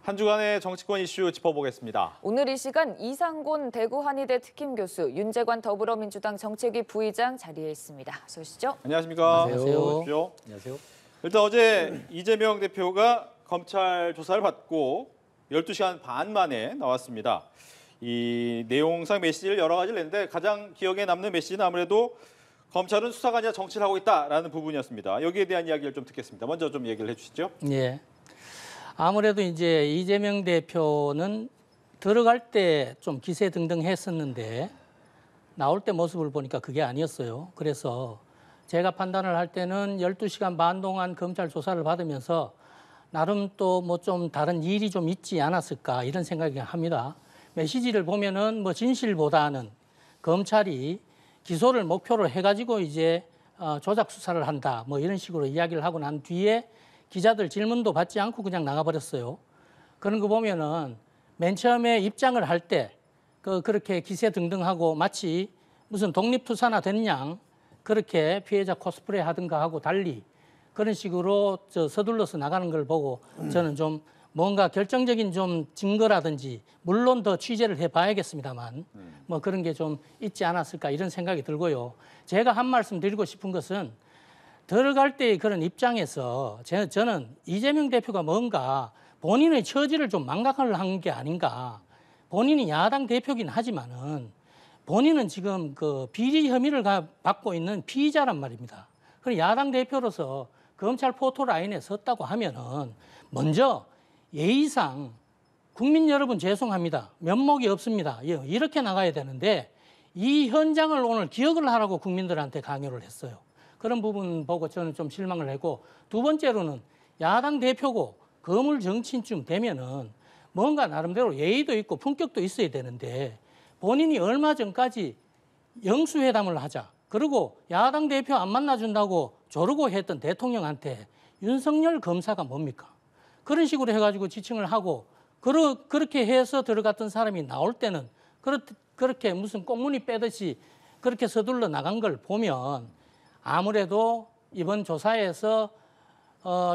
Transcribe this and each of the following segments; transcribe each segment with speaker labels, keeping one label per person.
Speaker 1: 한 주간의 정치권 이슈 짚어보겠습니다.
Speaker 2: 오늘 이 시간 이상곤 대구한의대 특임교수, 윤재관 더불어민주당 정책위 부의장 자리에 있습니다. 어서 오시죠.
Speaker 1: 안녕하십니까.
Speaker 3: 안녕하세요.
Speaker 1: 안녕하세요. 일단 어제 이재명 대표가 검찰 조사를 받고 12시간 반 만에 나왔습니다. 이 내용상 메시지를 여러 가지를 냈는데 가장 기억에 남는 메시지는 아무래도 검찰은 수사가 아니라 정치를 하고 있다라는 부분이었습니다. 여기에 대한 이야기를 좀 듣겠습니다. 먼저 좀 얘기를 해주시죠.
Speaker 3: 예. 아무래도 이제 이재명 대표는 들어갈 때 좀 기세등등했었는데 나올 때 모습을 보니까 그게 아니었어요. 그래서 제가 판단을 할 때는 12시간 반 동안 검찰 조사를 받으면서 나름 또 뭐 좀 다른 일이 좀 있지 않았을까 이런 생각이 합니다. 메시지를 보면은 뭐 진실보다는 검찰이 기소를 목표로 해가지고 이제 조작 수사를 한다 뭐 이런 식으로 이야기를 하고 난 뒤에 기자들 질문도 받지 않고 그냥 나가버렸어요. 그런 거 보면은 맨 처음에 입장을 할 때 그렇게 기세등등하고 마치 무슨 독립투사나 된 양 그렇게 피해자 코스프레 하든가 하고 달리 그런 식으로 서둘러서 나가는 걸 보고 저는 좀 뭔가 결정적인 좀 증거라든지 물론 더 취재를 해봐야겠습니다만 뭐 그런 게 좀 있지 않았을까 이런 생각이 들고요. 제가 한 말씀 드리고 싶은 것은 들어갈 때의 그런 입장에서 저는 이재명 대표가 뭔가 본인의 처지를 좀 망각을 한 게 아닌가. 본인이 야당 대표긴 하지만은 본인은 지금 그 비리 혐의를 받고 있는 피의자란 말입니다. 그럼 야당 대표로서 검찰 포토라인에 섰다고 하면은 먼저 예의상 국민 여러분 죄송합니다. 면목이 없습니다. 이렇게 나가야 되는데 이 현장을 오늘 기억을 하라고 국민들한테 강요를 했어요. 그런 부분 보고 저는 좀 실망을 했고 두 번째로는 야당 대표고 거물 정치인쯤 되면은 뭔가 나름대로 예의도 있고 품격도 있어야 되는데 본인이 얼마 전까지 영수회담을 하자 그리고 야당 대표 안 만나준다고 조르고 했던 대통령한테 윤석열 검사가 뭡니까? 그런 식으로 해가지고 지칭을 하고 그렇게 해서 들어갔던 사람이 나올 때는 그렇게 무슨 꽁무니 빼듯이 그렇게 서둘러 나간 걸 보면 아무래도 이번 조사에서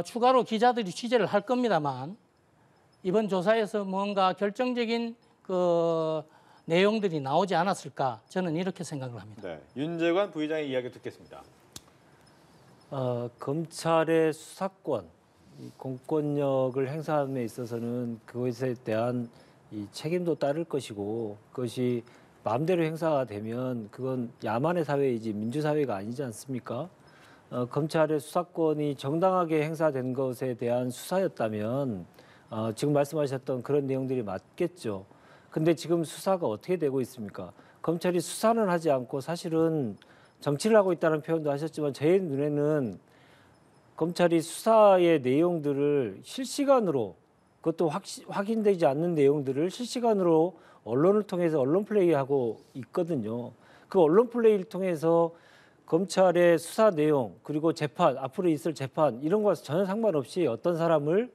Speaker 3: 추가로 기자들이 취재를 할 겁니다만 이번 조사에서 뭔가 결정적인 그 내용들이 나오지 않았을까 저는 이렇게 생각을 합니다.
Speaker 1: 네, 윤재관 부의장의 이야기 듣겠습니다.
Speaker 4: 검찰의 수사권, 공권력을 행사함에 있어서는 그것에 대한 이 책임도 따를 것이고 그것이 마음대로 행사가 되면 그건 야만의 사회이지 민주사회가 아니지 않습니까? 검찰의 수사권이 정당하게 행사된 것에 대한 수사였다면 지금 말씀하셨던 그런 내용들이 맞겠죠. 근데 지금 수사가 어떻게 되고 있습니까? 검찰이 수사는 하지 않고 사실은 정치를 하고 있다는 표현도 하셨지만 제 눈에는 검찰이 수사의 내용들을 실시간으로 그것도 확인되지 않는 내용들을 실시간으로 언론을 통해서 언론 플레이하고 있거든요. 그 언론 플레이를 통해서 검찰의 수사 내용 그리고 재판 앞으로 있을 재판 이런 것과 전혀 상관없이 어떤 사람을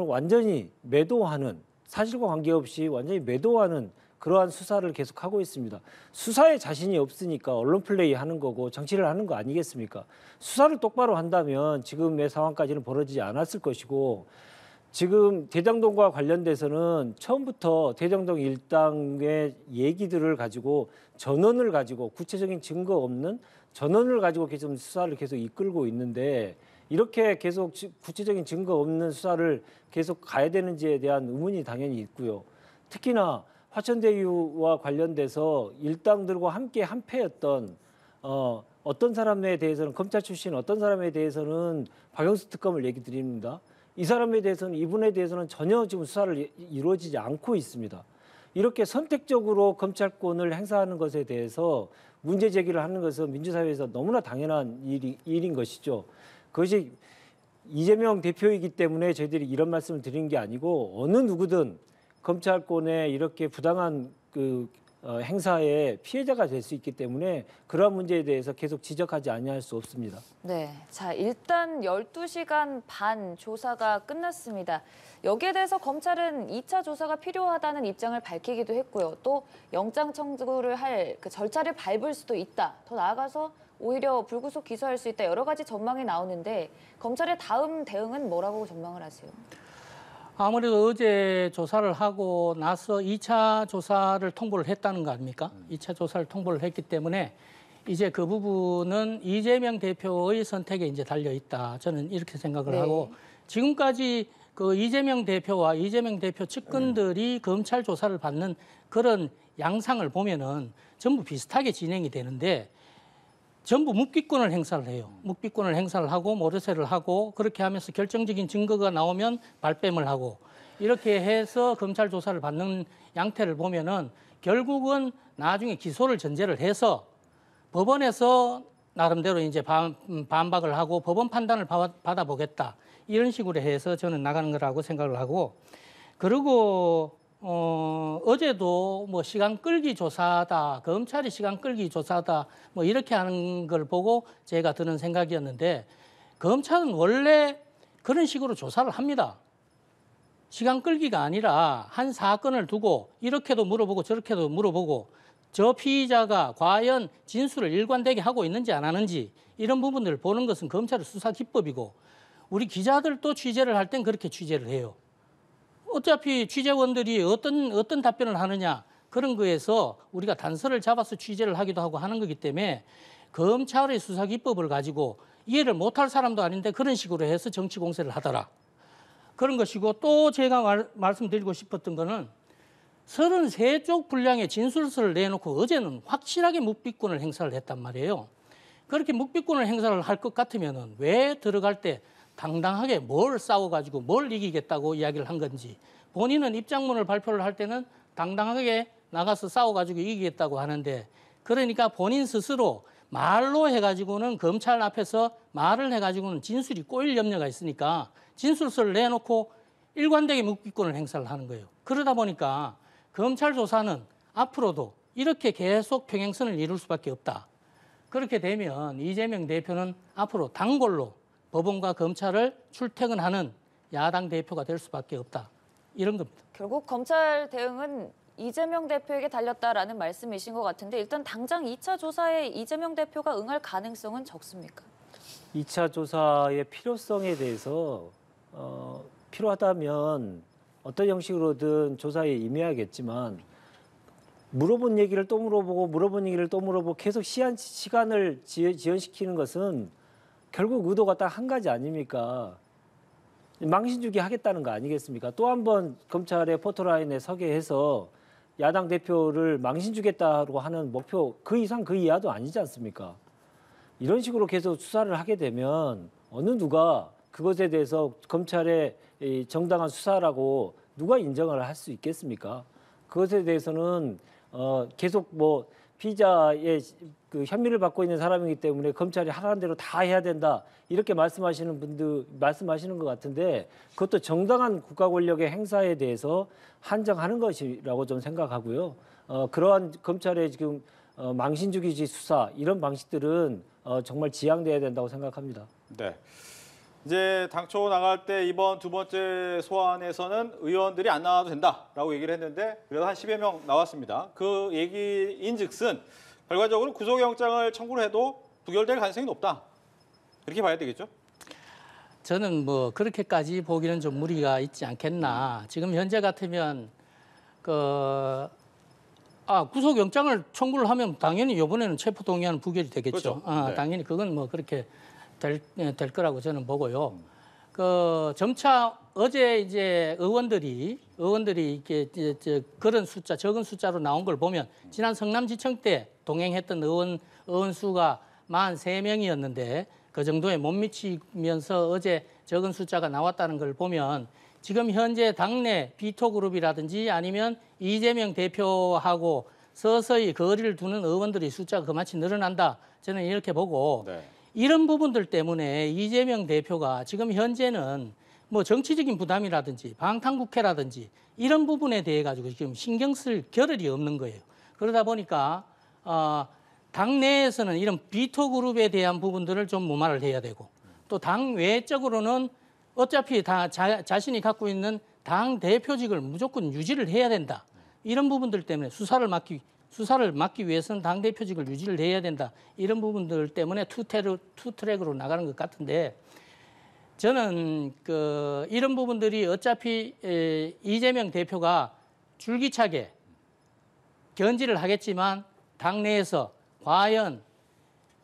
Speaker 4: 완전히 매도하는 사실과 관계없이 완전히 매도하는 그러한 수사를 계속하고 있습니다. 수사에 자신이 없으니까 언론 플레이 하는 거고 정치를 하는 거 아니겠습니까? 수사를 똑바로 한다면 지금의 상황까지는 벌어지지 않았을 것이고 지금 대장동과 관련돼서는 처음부터 대장동 일당의 얘기들을 가지고 전원을 가지고 구체적인 증거 없는 전원을 가지고 계속 수사를 계속 이끌고 있는데 이렇게 계속 구체적인 증거 없는 수사를 계속 가야 되는지에 대한 의문이 당연히 있고요. 특히나 화천대유와 관련돼서 일당들과 함께 한패였던 어떤 사람에 대해서는 검찰 출신 어떤 사람에 대해서는 박영수 특검을 얘기 드립니다. 이 사람에 대해서는 이분에 대해서는 전혀 지금 수사를 이루어지지 않고 있습니다. 이렇게 선택적으로 검찰권을 행사하는 것에 대해서 문제 제기를 하는 것은 민주사회에서 너무나 당연한 일인 것이죠. 그것이 이재명 대표이기 때문에 저희들이 이런 말씀을 드리는 게 아니고 어느 누구든 검찰권에 이렇게 부당한 행사의 피해자가 될 수 있기 때문에 그러한 문제에 대해서 계속 지적하지 아니할 수 없습니다.
Speaker 2: 네, 자 일단 12시간 반 조사가 끝났습니다. 여기에 대해서 검찰은 2차 조사가 필요하다는 입장을 밝히기도 했고요. 또 영장 청구를 할 그 절차를 밟을 수도 있다. 더 나아가서 오히려 불구속 기소할 수 있다. 여러 가지 전망이 나오는데 검찰의 다음 대응은 뭐라고 전망을 하세요?
Speaker 3: 아무래도 어제 조사를 하고 나서 2차 조사를 통보를 했다는 거 아닙니까? 2차 조사를 통보를 했기 때문에 이제 그 부분은 이재명 대표의 선택에 이제 달려 있다. 저는 이렇게 생각을
Speaker 2: 네.
Speaker 3: 하고 지금까지 그 이재명 대표와 이재명 대표 측근들이 검찰 조사를 받는 그런 양상을 보면은 전부 비슷하게 진행이 되는데 전부 묵비권을 행사를 해요. 묵비권을 행사를 하고 모르쇠를 하고 그렇게 하면서 결정적인 증거가 나오면 발뺌을 하고 이렇게 해서 검찰 조사를 받는 양태를 보면은 결국은 나중에 기소를 전제를 해서 법원에서 나름대로 이제 반박을 하고 법원 판단을 받아보겠다. 이런 식으로 해서 저는 나가는 거라고 생각을 하고 그리고 어제도 뭐 시간 끌기 조사다, 검찰이 시간 끌기 조사다, 뭐 이렇게 하는 걸 보고 제가 드는 생각이었는데 검찰은 원래 그런 식으로 조사를 합니다. 시간 끌기가 아니라 한 사건을 두고 이렇게도 물어보고 저렇게도 물어보고 저 피의자가 과연 진술을 일관되게 하고 있는지 안 하는지 이런 부분들을 보는 것은 검찰의 수사 기법이고 우리 기자들도 취재를 할 땐 그렇게 취재를 해요. 어차피 취재원들이 어떤 답변을 하느냐 그런 거에서 우리가 단서를 잡아서 취재를 하기도 하고 하는 거기 때문에 검찰의 수사 기법을 가지고 이해를 못할 사람도 아닌데 그런 식으로 해서 정치 공세를 하더라. 그런 것이고 또 제가 말씀드리고 싶었던 거는 33쪽 분량의 진술서를 내놓고 어제는 확실하게 묵비권을 행사를 했단 말이에요. 그렇게 묵비권을 행사를 할 것 같으면 왜 들어갈 때 당당하게 뭘 싸워가지고 뭘 이기겠다고 이야기를 한 건지 본인은 입장문을 발표를 할 때는 당당하게 나가서 싸워가지고 이기겠다고 하는데 그러니까 본인 스스로 말로 해가지고는 검찰 앞에서 말을 해가지고는 진술이 꼬일 염려가 있으니까 진술서를 내놓고 일관되게 묵비권을 행사를 하는 거예요. 그러다 보니까 검찰 조사는 앞으로도 이렇게 계속 평행선을 이룰 수밖에 없다. 그렇게 되면 이재명 대표는 앞으로 단골로 법원과 검찰을 출퇴근하는 야당 대표가 될 수밖에 없다. 이런 겁니다.
Speaker 2: 결국 검찰 대응은 이재명 대표에게 달렸다라는 말씀이신 것 같은데 일단 당장 2차 조사에 이재명 대표가 응할 가능성은 적습니까?
Speaker 4: 2차 조사의 필요성에 대해서 필요하다면 어떤 형식으로든 조사에 임해야겠지만 물어본 얘기를 또 물어보고 물어본 얘기를 또 물어보고 계속 시간을 지연시키는 것은 결국 의도가 딱 한 가지 아닙니까? 망신 주기 하겠다는 거 아니겠습니까? 또 한 번 검찰의 포토라인에 서게 해서 야당 대표를 망신 주겠다고 하는 목표 그 이상 그 이하도 아니지 않습니까? 이런 식으로 계속 수사를 하게 되면 어느 누가 그것에 대해서 검찰의 이 정당한 수사라고 누가 인정을 할 수 있겠습니까? 그것에 대해서는 계속 뭐 피의자의 그 혐의를 받고 있는 사람이기 때문에 검찰이 하라는 대로 다 해야 된다 이렇게 말씀하시는 분들 말씀하시는 것 같은데 그것도 정당한 국가 권력의 행사에 대해서 한정하는 것이라고 좀 생각하고요. 그러한 검찰의 지금 망신주기식 수사 이런 방식들은 정말 지양돼야 된다고 생각합니다.
Speaker 1: 네. 이제 당초 나갈 때 이번 두 번째 소환에서는 의원들이 안 나와도 된다라고 얘기를 했는데 그래도 한 10여 명 나왔습니다. 그 얘기인즉슨 결과적으로 구속영장을 청구를 해도 부결될 가능성이 높다. 그렇게 봐야 되겠죠?
Speaker 3: 저는 뭐 그렇게까지 보기는 좀 무리가 있지 않겠나. 지금 현재 같으면 구속영장을 청구를 하면 당연히 이번에는 체포동의안 부결이 되겠죠.
Speaker 1: 그렇죠. 네.
Speaker 3: 당연히 그건 뭐 그렇게 될 거라고 저는 보고요. 점차 어제 이제 의원들이 이렇게 그런 숫자 적은 숫자로 나온 걸 보면 지난 성남지청 때 동행했던 의원 수가 43명이었는데 그 정도에 못 미치면서 어제 적은 숫자가 나왔다는 걸 보면 지금 현재 당내 비토그룹이라든지 아니면 이재명 대표하고 서서히 거리를 두는 의원들의 숫자가 그만치 늘어난다. 저는 이렇게 보고
Speaker 1: 네.
Speaker 3: 이런 부분들 때문에 이재명 대표가 지금 현재는 뭐 정치적인 부담이라든지 방탄국회라든지 이런 부분에 대해 가지고 지금 신경 쓸 겨를이 없는 거예요. 그러다 보니까 당내에서는 이런 비토그룹에 대한 부분들을 좀 무마를 해야 되고 또 당 외적으로는 어차피 다 자신이 갖고 있는 당 대표직을 무조건 유지를 해야 된다. 이런 부분들 때문에 수사를 막기 위해서는 당 대표직을 유지를 해야 된다. 이런 부분들 때문에 투 트랙으로 나가는 것 같은데 저는 이런 부분들이 어차피 이재명 대표가 줄기차게 견지를 하겠지만 당내에서 과연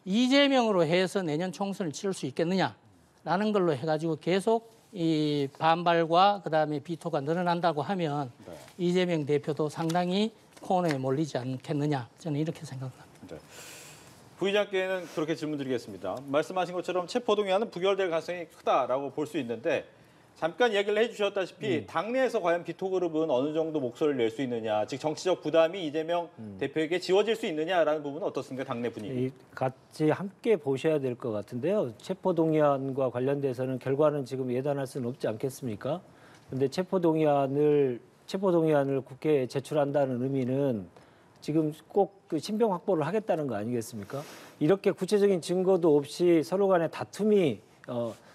Speaker 3: 이재명으로 해서 내년 총선을 치를 수 있겠느냐라는 걸로 해가지고 계속 이 반발과 그다음에 비토가 늘어난다고 하면 이재명 대표도 상당히 코너에 몰리지 않겠느냐, 저는 이렇게 생각합니다.
Speaker 1: 네. 부의장께는 그렇게 질문드리겠습니다. 말씀하신 것처럼 체포동의안은 부결될 가능성이 크다라고 볼 수 있는데 잠깐 이야기를 해주셨다시피 당내에서 과연 비토 그룹은 어느 정도 목소리를 낼 수 있느냐, 즉 정치적 부담이 이재명 대표에게 지워질 수 있느냐라는 부분은 어떻습니까? 당내 분위기.
Speaker 4: 같이 함께 보셔야 될 것 같은데요. 체포동의안과 관련돼서는 결과는 지금 예단할 수는 없지 않겠습니까? 그런데 체포동의안을 국회에 제출한다는 의미는 지금 꼭 그 신병 확보를 하겠다는 거 아니겠습니까? 이렇게 구체적인 증거도 없이 서로 간의 다툼이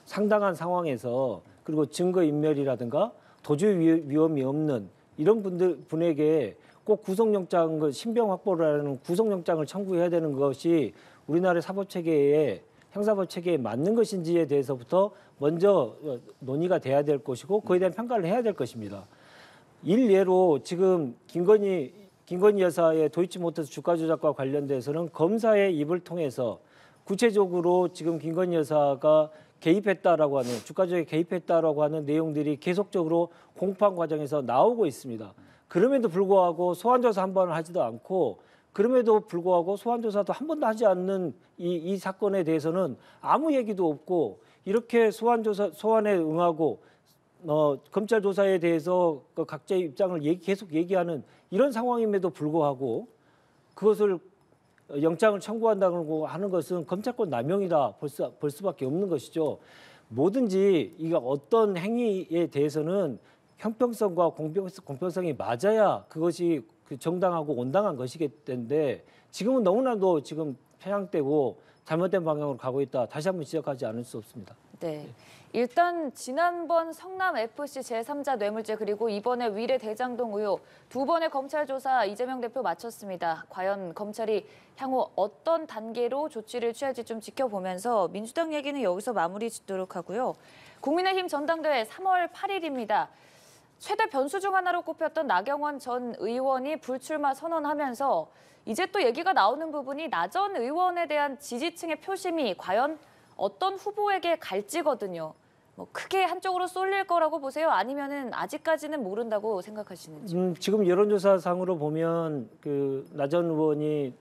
Speaker 4: 상당한 상황에서 그리고 증거 인멸이라든가 도주 위험이 없는 이런 분에게 꼭 구속영장, 신병 확보를 하는 구속영장을 청구해야 되는 것이 우리나라의 사법체계에 형사법 체계에 맞는 것인지에 대해서부터 먼저 논의가 돼야 될 것이고 그에 대한 평가를 해야 될 것입니다. 일례로 지금 김건희 여사의 도이치모터스 주가 조작과 관련돼서는 검사의 입을 통해서 구체적으로 지금 김건희 여사가 개입했다라고 하는 주가 조작에 개입했다라고 하는 내용들이 계속적으로 공판 과정에서 나오고 있습니다. 그럼에도 불구하고 소환조사 한 번을 하지도 않고 그럼에도 불구하고 소환조사도 한 번도 하지 않는 이 사건에 대해서는 아무 얘기도 없고 이렇게 소환에 응하고 검찰 조사에 대해서 각자의 입장을 계속 얘기하는 이런 상황임에도 불구하고 그것을 영장을 청구한다고 하는 것은 검찰권 남용이다 볼 수밖에 없는 것이죠. 뭐든지 이게 어떤 행위에 대해서는 형평성과 공평성이 맞아야 그것이 정당하고 온당한 것이기 때문에 지금은 너무나도 지금 편향되고 잘못된 방향으로 가고 있다. 다시 한번 지적하지 않을 수 없습니다.
Speaker 2: 네. 일단 지난번 성남FC 제3자 뇌물죄 그리고 이번에 위례 대장동 의혹 두 번의 검찰 조사 이재명 대표 마쳤습니다. 과연 검찰이 향후 어떤 단계로 조치를 취할지 좀 지켜보면서 민주당 얘기는 여기서 마무리 짓도록 하고요. 국민의힘 전당대회 3월 8일입니다. 최대 변수 중 하나로 꼽혔던 나경원 전 의원이 불출마 선언하면서 이제 또 얘기가 나오는 부분이 나 전 의원에 대한 지지층의 표심이 과연 어떤 후보에게 갈지거든요. 뭐 크게 한쪽으로 쏠릴 거라고 보세요? 아니면은 아직까지는 모른다고 생각하시는지?
Speaker 4: 지금 여론조사상으로 보면 나 전 의원이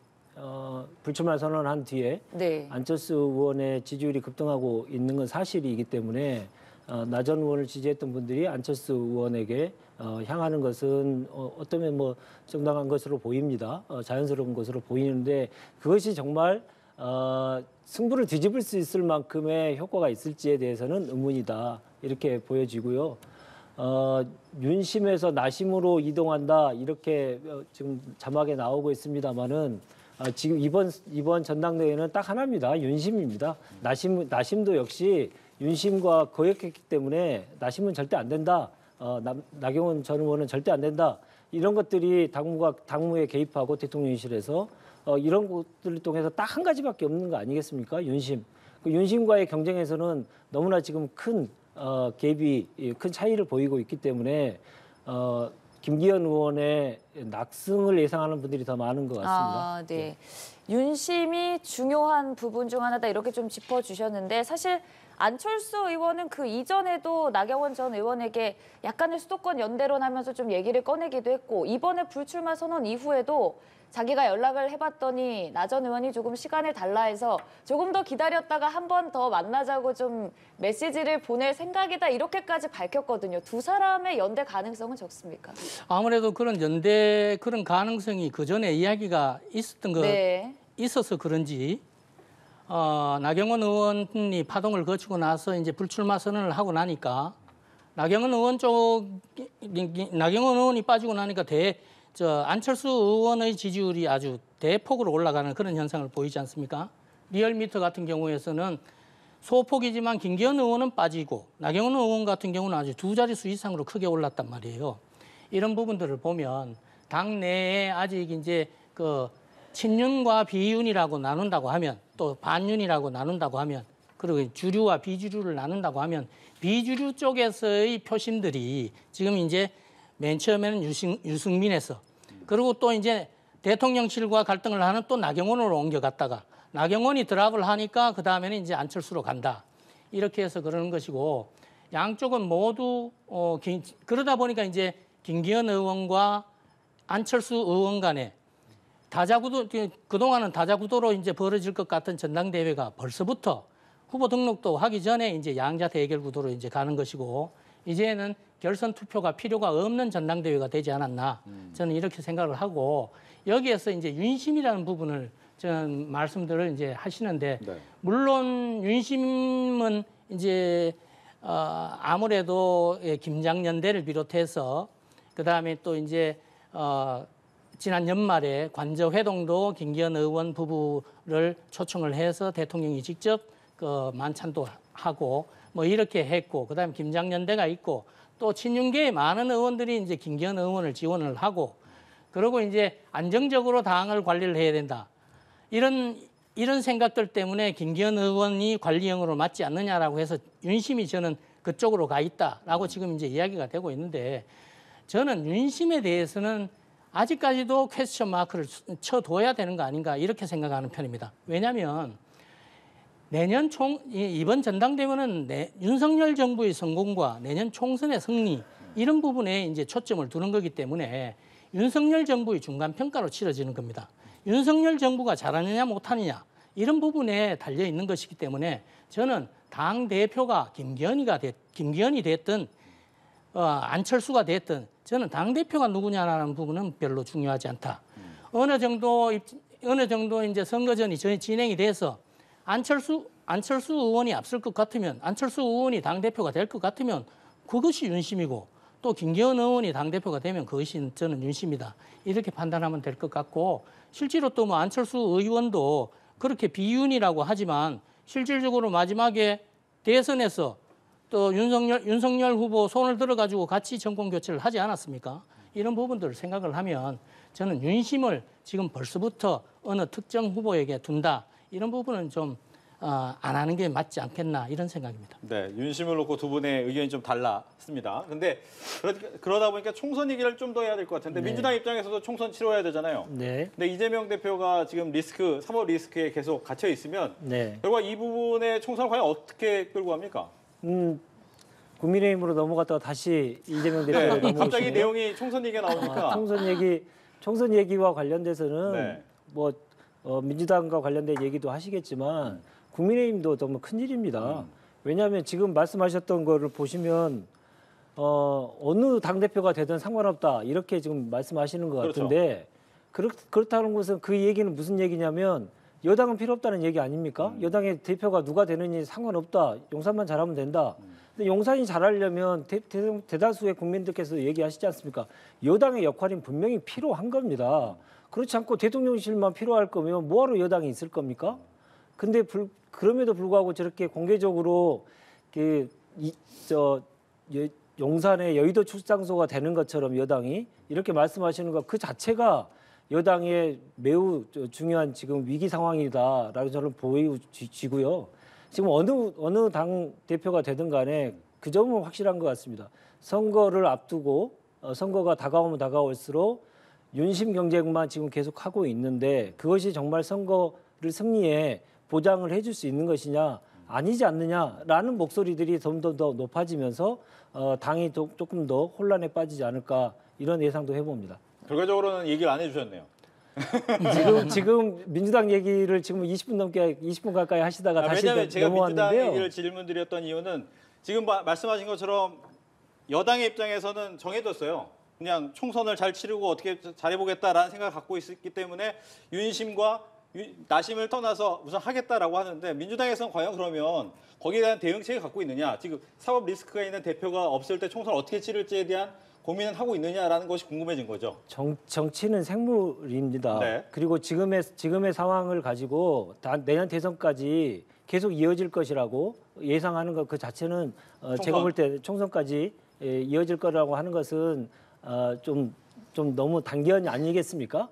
Speaker 4: 불출마 선언한 뒤에
Speaker 2: 네.
Speaker 4: 안철수 의원의 지지율이 급등하고 있는 건 사실이기 때문에 나 전 의원을 지지했던 분들이 안철수 의원에게 향하는 것은 어쩌면 뭐 정당한 것으로 보입니다. 자연스러운 것으로 보이는데 그것이 정말 승부를 뒤집을 수 있을 만큼의 효과가 있을지에 대해서는 의문이다 이렇게 보여지고요. 윤심에서 나심으로 이동한다 이렇게 지금 자막에 나오고 있습니다만은 지금 이번 전당대회는 딱 하나입니다. 윤심입니다. 나심도 역시 윤심과 거역했기 때문에 나심은 절대 안 된다. 나경원 전 의원은 절대 안 된다. 이런 것들이 당무에 개입하고 대통령실에서 이런 것들을 통해서 딱 한 가지밖에 없는 거 아니겠습니까? 윤심. 그 윤심과의 경쟁에서는 너무나 지금 큰 갭이 큰 차이를 보이고 있기 때문에 김기현 의원의 낙승을 예상하는 분들이 더 많은 것 같습니다.
Speaker 2: 네. 윤심이 중요한 부분 중 하나다 이렇게 좀 짚어주셨는데 사실 안철수 의원은 그 이전에도 나경원 전 의원에게 약간의 수도권 연대론 하면서 좀 얘기를 꺼내기도 했고 이번에 불출마 선언 이후에도 자기가 연락을 해봤더니 나 전 의원이 조금 시간을 달라 해서 조금 더 기다렸다가 한 번 더 만나자고 좀 메시지를 보낼 생각이다 이렇게까지 밝혔거든요. 두 사람의 연대 가능성은 적습니까?
Speaker 3: 아무래도 그런 연대 그런 가능성이 그 전에 이야기가 있어서 그런지 나경원 의원이 파동을 거치고 나서 이제 불출마 선언을 하고 나니까 나경원 의원이 빠지고 나니까 안철수 의원의 지지율이 아주 대폭으로 올라가는 그런 현상을 보이지 않습니까? 리얼미터 같은 경우에서는 소폭이지만 김기현 의원은 빠지고 나경원 의원 같은 경우는 아주 두 자릿수 이상으로 크게 올랐단 말이에요. 이런 부분들을 보면 당내에 아직 이제 친윤과 비윤이라고 나눈다고 하면 또 반윤이라고 나눈다고 하면 그리고 주류와 비주류를 나눈다고 하면 비주류 쪽에서의 표심들이 지금 이제 맨 처음에는 유승민에서 그리고 또 이제 대통령실과 갈등을 하는 또 나경원으로 옮겨갔다가 나경원이 드랍을 하니까 그 다음에는 이제 안철수로 간다. 이렇게 해서 그러는 것이고 양쪽은 모두 그러다 보니까 이제 김기현 의원과 안철수 의원 간에 다자구도 그동안은 다자구도로 이제 벌어질 것 같은 전당대회가 벌써부터 후보 등록도 하기 전에 이제 양자 대결 구도로 이제 가는 것이고 이제는 결선 투표가 필요가 없는 전당대회가 되지 않았나 저는 이렇게 생각을 하고 여기에서 이제 윤심이라는 부분을 저는 말씀들을 이제 하시는데
Speaker 1: 네.
Speaker 3: 물론 윤심은 이제 아무래도 김장연대를 비롯해서 그 다음에 또 이제 지난 연말에 관저회동도 김기현 의원 부부를 초청을 해서 대통령이 직접 그 만찬도 하고 뭐 이렇게 했고 그다음에 김장연대가 있고 또 친윤계의 많은 의원들이 이제 김기현 의원을 지원을 하고 그리고 이제 안정적으로 당을 관리를 해야 된다. 이런 생각들 때문에 김기현 의원이 관리형으로 맞지 않느냐라고 해서 윤심이 저는 그쪽으로 가 있다라고 지금 이제 이야기가 되고 있는데 저는 윤심에 대해서는 아직까지도 퀘스천 마크를 쳐둬야 되는 거 아닌가 이렇게 생각하는 편입니다. 왜냐하면 내년 이번 전당대회는 윤석열 정부의 성공과 내년 총선의 승리 이런 부분에 이제 초점을 두는 거기 때문에 윤석열 정부의 중간 평가로 치러지는 겁니다. 윤석열 정부가 잘하느냐 못하느냐 이런 부분에 달려 있는 것이기 때문에 저는 당 대표가 김기현이 됐든 안철수가 됐든 저는 당 대표가 누구냐라는 부분은 별로 중요하지 않다. 어느 정도 이제 선거전이 진행이 돼서 안철수 의원이 앞설 것 같으면 안철수 의원이 당 대표가 될 것 같으면 그것이 윤심이고 또 김기현 의원이 당 대표가 되면 그것이 저는 윤심이다. 이렇게 판단하면 될 것 같고 실제로 또 뭐 안철수 의원도 그렇게 비윤이라고 하지만 실질적으로 마지막에 대선에서 또 윤석열 후보 손을 들어가지고 같이 정권 교체를 하지 않았습니까? 이런 부분들을 생각을 하면 저는 윤심을 지금 벌써부터 어느 특정 후보에게 둔다. 이런 부분은 좀 안 하는 게 맞지 않겠나 이런 생각입니다.
Speaker 1: 네, 윤심을 놓고 두 분의 의견이 좀 달랐습니다. 근데 그러다 보니까 총선 얘기를 좀 더 해야 될 것 같은데 민주당 입장에서도 총선 치러야 되잖아요.
Speaker 4: 네.
Speaker 1: 근데 이재명 대표가 지금 사법 리스크에 계속 갇혀 있으면
Speaker 4: 네.
Speaker 1: 결과 이 부분의 총선을 과연 어떻게 끌고 갑니까?
Speaker 4: 국민의힘으로 넘어갔다가 다시 이재명 대표로
Speaker 1: 네,
Speaker 4: 넘어오시네요.
Speaker 1: 갑자기 내용이 총선 얘기가 나오니까
Speaker 4: 총선 얘기와 관련돼서는
Speaker 1: 네.
Speaker 4: 뭐 민주당과 관련된 얘기도 하시겠지만 국민의힘도 정말 큰일입니다. 왜냐하면 지금 말씀하셨던 거를 보시면 어느 당대표가 되든 상관없다 이렇게 지금 말씀하시는 것
Speaker 1: 그렇죠.
Speaker 4: 같은데 그렇다는 것은 그 얘기는 무슨 얘기냐면 여당은 필요 없다는 얘기 아닙니까? 여당의 대표가 누가 되느니 상관없다. 용산만 잘하면 된다. 근데 용산이 잘하려면 대다수의 국민들께서 얘기하시지 않습니까? 여당의 역할이 분명히 필요한 겁니다. 그렇지 않고 대통령실만 필요할 거면 뭐하러 여당이 있을 겁니까? 근데 그럼에도 불구하고 저렇게 공개적으로 용산의 여의도 출장소가 되는 것처럼 여당이 이렇게 말씀하시는 것 그 자체가 여당의 매우 중요한 지금 위기 상황이다라고 저는 보여지고요. 지금 어느 당 대표가 되든 간에 그 점은 확실한 것 같습니다. 선거를 앞두고 선거가 다가오면 다가올수록 윤심 경쟁만 지금 계속 하고 있는데 그것이 정말 선거를 승리에 보장을 해줄 수 있는 것이냐 아니지 않느냐라는 목소리들이 점점 더 높아지면서 당이 조금 더 혼란에 빠지지 않을까 이런 예상도 해봅니다.
Speaker 1: 결과적으로는 얘기를 안 해주셨네요.
Speaker 4: 지금 민주당 얘기를 지금 20분 가까이 하시다가 다시
Speaker 1: 왜냐하면 제가 민주당
Speaker 4: 넘어왔는데요.
Speaker 1: 얘기를 질문드렸던 이유는 지금 말씀하신 것처럼 여당의 입장에서는 정해졌어요. 그냥 총선을 잘 치르고 어떻게 잘해보겠다라는 생각을 갖고 있기 때문에 윤심과 나심을 떠나서 우선 하겠다라고 하는데 민주당에서는 과연 그러면 거기에 대한 대응책을 갖고 있느냐. 지금 사법 리스크가 있는 대표가 없을 때 총선을 어떻게 치를지에 대한 고민은 하고 있느냐라는 것이 궁금해진 거죠.
Speaker 4: 정치는 생물입니다.
Speaker 1: 네.
Speaker 4: 그리고 지금의 상황을 가지고 내년 대선까지 계속 이어질 것이라고 예상하는 것 그 자체는 제가 볼 때 총선까지 이어질 거라고 하는 것은 좀 너무 단견이 아니겠습니까?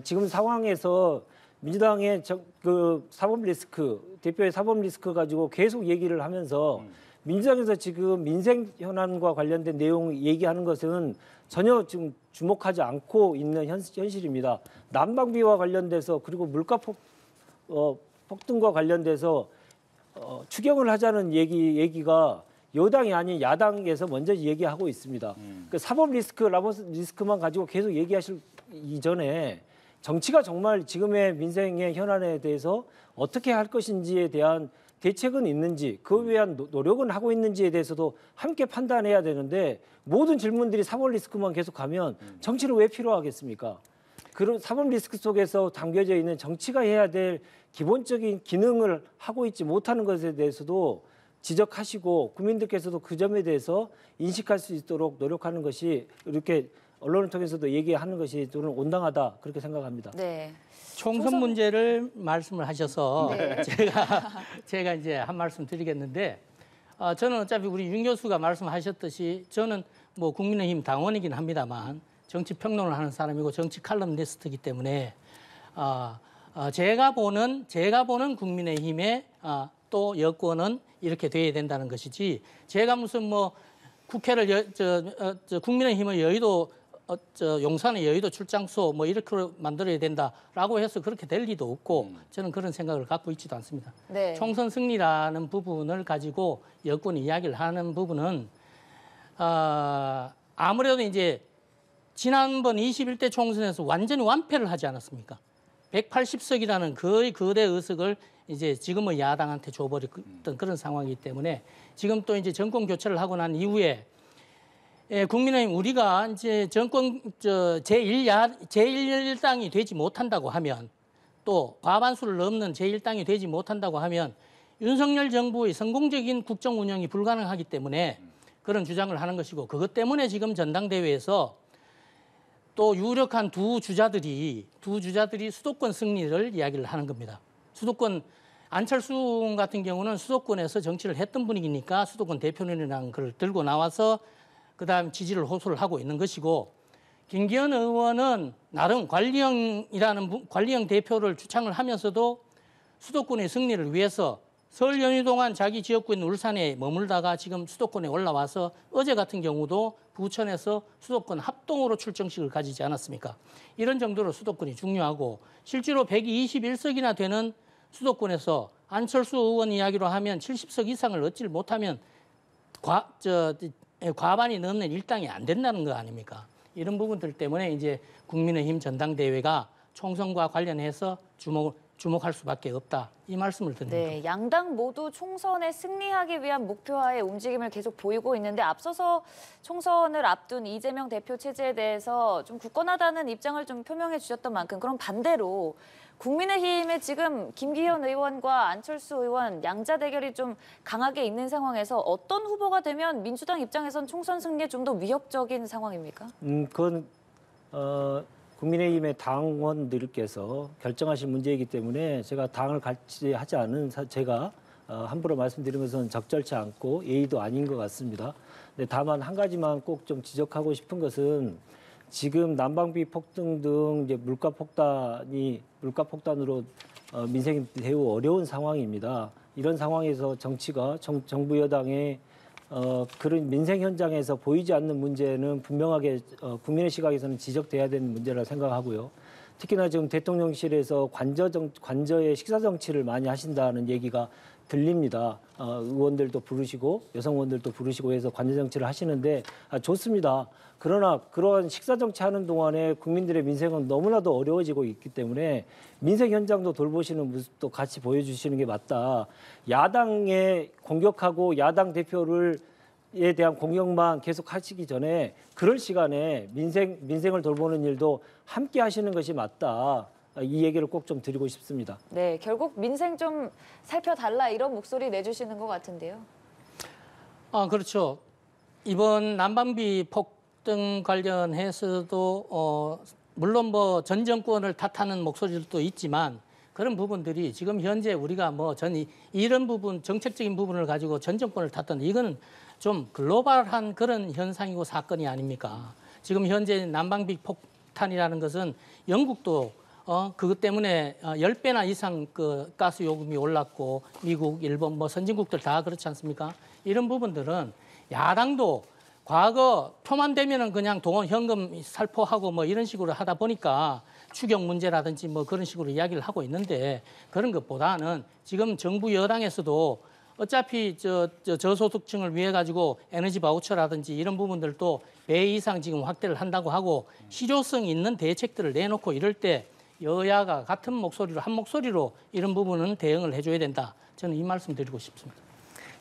Speaker 4: 지금 상황에서 민주당의 그 사법 리스크, 대표의 사법 리스크 가지고 계속 얘기를 하면서 민주당에서 지금 민생 현안과 관련된 내용 얘기하는 것은 전혀 지금 주목하지 않고 있는 현실입니다. 난방비와 관련돼서 그리고 물가 폭등과 관련돼서 추경을 하자는 얘기가 여당이 아닌 야당에서 먼저 얘기하고 있습니다. 그 사법 리스크, 라보 리스크만 가지고 계속 얘기하실 이전에 정치가 정말 지금의 민생의 현안에 대해서 어떻게 할 것인지에 대한 대책은 있는지, 그에 대한 노력은 하고 있는지에 대해서도 함께 판단해야 되는데 모든 질문들이 사법 리스크만 계속 가면 정치를 왜 필요하겠습니까? 그런 사법 리스크 속에서 담겨져 있는 정치가 해야 될 기본적인 기능을 하고 있지 못하는 것에 대해서도 지적하시고 국민들께서도 그 점에 대해서 인식할 수 있도록 노력하는 것이 이렇게 언론을 통해서도 얘기하는 것이 저는 온당하다 그렇게 생각합니다.
Speaker 2: 네.
Speaker 3: 총선 문제를 말씀을 하셔서
Speaker 2: 네.
Speaker 3: 제가 이제 한 말씀 드리겠는데 저는 어차피 우리 윤 교수가 말씀하셨듯이 저는 뭐 국민의힘 당원이긴 합니다만 정치 평론을 하는 사람이고 정치 칼럼니스트이기 때문에 제가 보는 국민의힘의 또 여권은 이렇게 돼야 된다는 것이지 제가 무슨 뭐 국회를 국민의힘의 여의도 용산의 여의도 출장소 뭐 이렇게 만들어야 된다라고 해서 그렇게 될 리도 없고 저는 그런 생각을 갖고 있지도 않습니다.
Speaker 2: 네.
Speaker 3: 총선 승리라는 부분을 가지고 여권이 이야기를 하는 부분은 아무래도 이제 지난번 21대 총선에서 완전히 완패를 하지 않았습니까? 180석이라는 거의 거대 의석을 이제 지금의 야당한테 줘버렸던 그런 상황이기 때문에 지금 또 이제 정권 교체를 하고 난 이후에 국민의힘 우리가 이제 정권 제1당이 되지 못한다고 하면 또 과반수를 넘는 제1당이 되지 못한다고 하면 윤석열 정부의 성공적인 국정 운영이 불가능하기 때문에 그런 주장을 하는 것이고 그것 때문에 지금 전당대회에서 또 유력한 두 주자들이 수도권 승리를 이야기를 하는 겁니다. 수도권 안철수 같은 경우는 수도권에서 정치를 했던 분이니까 수도권 대표론이라는 걸 들고 나와서 그다음 지지를 호소를 하고 있는 것이고 김기현 의원은 나름 관리형 대표를 주창을 하면서도 수도권의 승리를 위해서 설 연휴 동안 자기 지역구인 울산에 머물다가 지금 수도권에 올라와서 어제 같은 경우도 부천에서 수도권 합동으로 출정식을 가지지 않았습니까? 이런 정도로 수도권이 중요하고 실제로 121석이나 되는 수도권에서 안철수 의원 이야기로 하면 70석 이상을 얻지 못하면 과반이 넘는 일당이 안 된다는 거 아닙니까? 이런 부분들 때문에 이제 국민의힘 전당대회가 총선과 관련해서 주목할 수밖에 없다. 이 말씀을 드립니다.
Speaker 2: 네, 양당 모두 총선에 승리하기 위한 목표와의 움직임을 계속 보이고 있는데 앞서서 총선을 앞둔 이재명 대표 체제에 대해서 좀 굳건하다는 입장을 좀 표명해 주셨던 만큼 그럼 반대로 국민의힘에 지금 김기현 의원과 안철수 의원 양자 대결이 좀 강하게 있는 상황에서 어떤 후보가 되면 민주당 입장에선 총선 승리에 좀 더 위협적인 상황입니까?
Speaker 4: 그건 국민의힘의 당원들께서 결정하실 문제이기 때문에 제가 당을 같이 하지 않은 제가 함부로 말씀드리는 것은 적절치 않고 예의도 아닌 것 같습니다. 근데 다만 한 가지만 꼭 좀 지적하고 싶은 것은 지금 난방비 폭등 등 이제 물가 폭탄으로 민생이 매우 어려운 상황입니다. 이런 상황에서 정치가 정부 여당의 그런 민생 현장에서 보이지 않는 문제는 분명하게 국민의 시각에서는 지적돼야 되는 문제라 생각하고요. 특히나 지금 대통령실에서 관저의 식사 정치를 많이 하신다는 얘기가 들립니다. 의원들도 부르시고 여성 의원들도 부르시고 해서 관저 정치를 하시는데 좋습니다. 그러나 그러한 식사 정치하는 동안에 국민들의 민생은 너무나도 어려워지고 있기 때문에 민생 현장도 돌보시는 모습도 같이 보여주시는 게 맞다. 야당에 공격하고 야당 대표를 에 대한 공격만 계속 하시기 전에 그럴 시간에 민생을 돌보는 일도 함께 하시는 것이 맞다. 이 얘기를 꼭 좀 드리고 싶습니다.
Speaker 2: 네, 결국 민생 좀 살펴달라 이런 목소리 내주시는 것 같은데요.
Speaker 3: 그렇죠. 이번 난방비 폭등 관련해서도 물론 뭐 전 정권을 탓하는 목소리도 있지만 그런 부분들이 지금 현재 우리가 뭐 이런 부분 정책적인 부분을 가지고 전 정권을 탓하는 이거는 좀 글로벌한 그런 현상이고 사건이 아닙니까? 지금 현재 난방비 폭탄이라는 것은 영국도 그것 때문에 10배나 이상 그 가스 요금이 올랐고 미국, 일본 뭐 선진국들 다 그렇지 않습니까? 이런 부분들은 야당도 과거 표만 되면은 그냥 돈 현금 살포하고 뭐 이런 식으로 하다 보니까 추경 문제라든지 뭐 그런 식으로 이야기를 하고 있는데 그런 것보다는 지금 정부 여당에서도 어차피 저소득층을 위해 가지고 에너지 바우처라든지 이런 부분들도 배 이상 지금 확대를 한다고 하고 실효성 있는 대책들을 내놓고 이럴 때 여야가 같은 목소리로 한 목소리로 이런 부분은 대응을 해줘야 된다. 저는 이 말씀 드리고 싶습니다.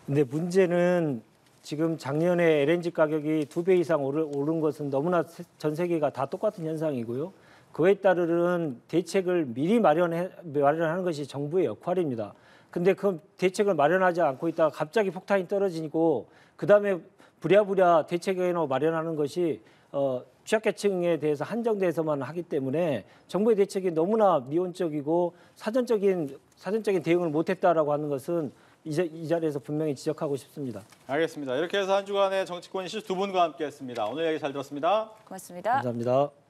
Speaker 4: 근데 문제는 지금 작년에 LNG 가격이 2배 이상 오른 것은 너무나 전 세계가 다 똑같은 현상이고요. 그에 따르는 대책을 미리 마련하는 것이 정부의 역할입니다. 근데 그 대책을 마련하지 않고 있다가 갑자기 폭탄이 떨어지고 그다음에 부랴부랴 대책을 마련하는 것이 취약계층에 대해서 한정돼서만 하기 때문에 정부의 대책이 너무나 미온적이고 사전적인 대응을 못했다라고 하는 것은 이 자리에서 분명히 지적하고 싶습니다.
Speaker 1: 알겠습니다. 이렇게 해서 한 주간의 정치권 이슈 두 분과 함께했습니다. 오늘 얘기 잘 들었습니다.
Speaker 2: 고맙습니다.
Speaker 4: 감사합니다.